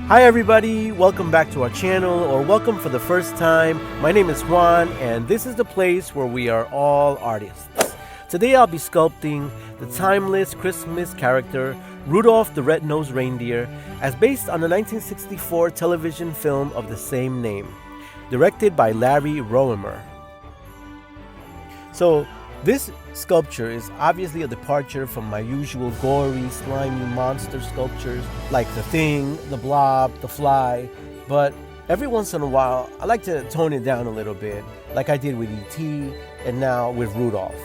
Hi everybody, welcome back to our channel, or welcome for the first time. My name is Juan, and this is the place where we are all artists. Today I'll be sculpting the timeless Christmas character Rudolph the Red-Nosed Reindeer, as based on the 1964 television film of the same name, directed by Larry Roemer. So this sculpture is obviously a departure from my usual gory, slimy monster sculptures like the Thing, the Blob, the Fly, but every once in a while I like to tone it down a little bit, like I did with E.T. and now with Rudolph.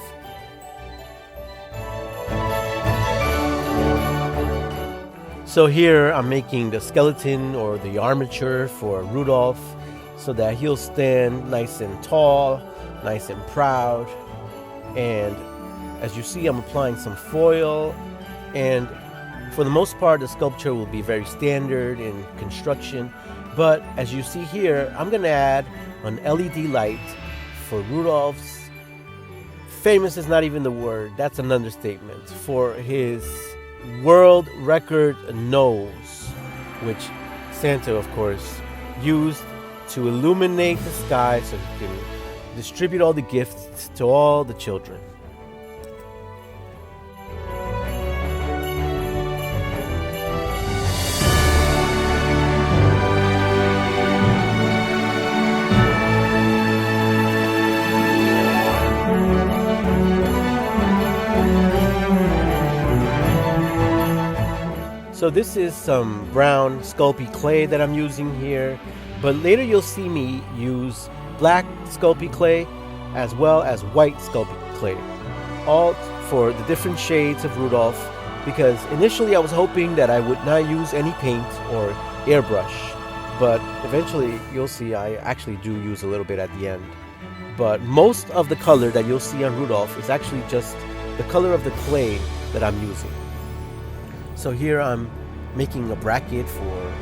So here I'm making the skeleton or the armature for Rudolph so that he'll stand nice and tall, nice and proud. And as you see, I'm applying some foil, and for the most part the sculpture will be very standard in construction, but as you see here, I'm gonna add an LED light for Rudolph's, famous is not even the word, that's an understatement, for his world record nose, which Santa of course used to illuminate the sky so he can distribute all the gifts to all the children. So this is some brown Sculpey clay that I'm using here, but later you'll see me use black Sculpey clay as well as white Sculpey clay, all for the different shades of Rudolph, because initially I was hoping that I would not use any paint or airbrush, but eventually you'll see I actually do use a little bit at the end. But most of the color that you'll see on Rudolph is actually just the color of the clay that I'm using. So here I'm making a bracket for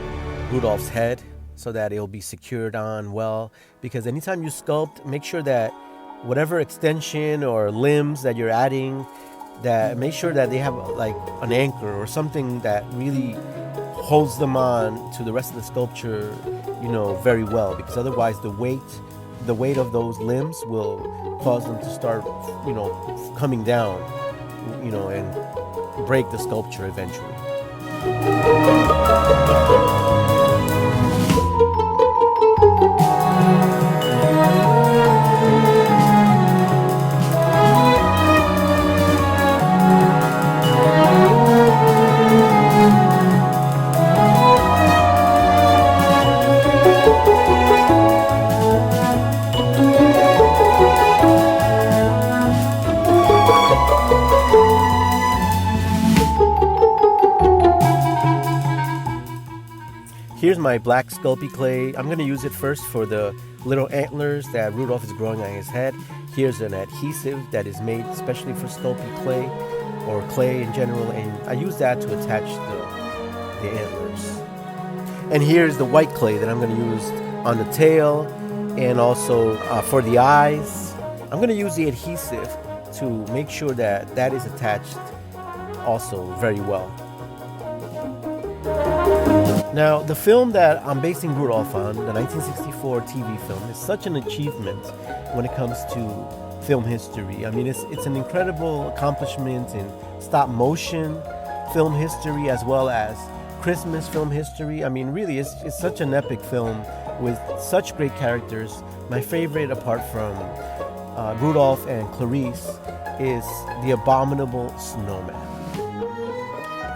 Rudolph's head so that it'll be secured on well, because anytime you sculpt, make sure that whatever extension or limbs that you're adding, that make sure that they have like an anchor or something that really holds them on to the rest of the sculpture, very well, because otherwise the weight of those limbs will cause them to start, coming down, and break the sculpture eventually. Here's my black Sculpey clay. I'm going to use it first for the little antlers that Rudolph is growing on his head. Here's an adhesive that is made especially for Sculpey clay, or clay in general, and I use that to attach the antlers. And here's the white clay that I'm going to use on the tail and also for the eyes. I'm going to use the adhesive to make sure that that is attached also very well. Now, the film that I'm basing Rudolph on, the 1964 TV film, is such an achievement when it comes to film history. I mean, it's an incredible accomplishment in stop motion film history as well as Christmas film history. I mean, really, it's such an epic film with such great characters. My favorite, apart from Rudolph and Clarice, is the Abominable Snowman.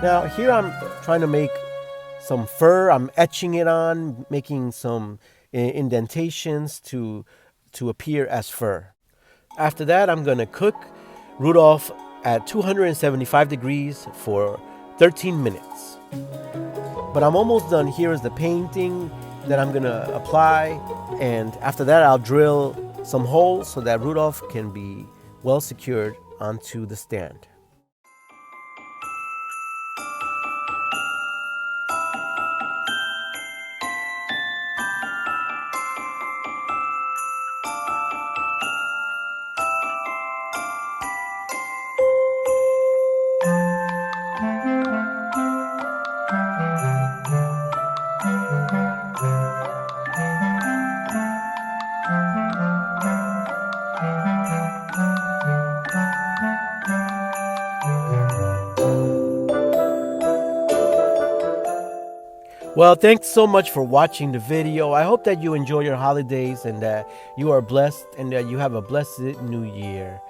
Now, here I'm trying to make some fur. I'm etching it on, making some indentations to appear as fur. After that, I'm going to cook Rudolph at 275 degrees for 13 minutes. But I'm almost done. Here is the painting that I'm going to apply, and after that I'll drill some holes so that Rudolph can be well secured onto the stand. Well, thanks so much for watching the video. I hope that you enjoy your holidays and that you are blessed and that you have a blessed new year.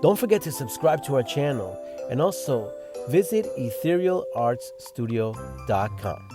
Don't forget to subscribe to our channel and also visit etherealartsstudio.com.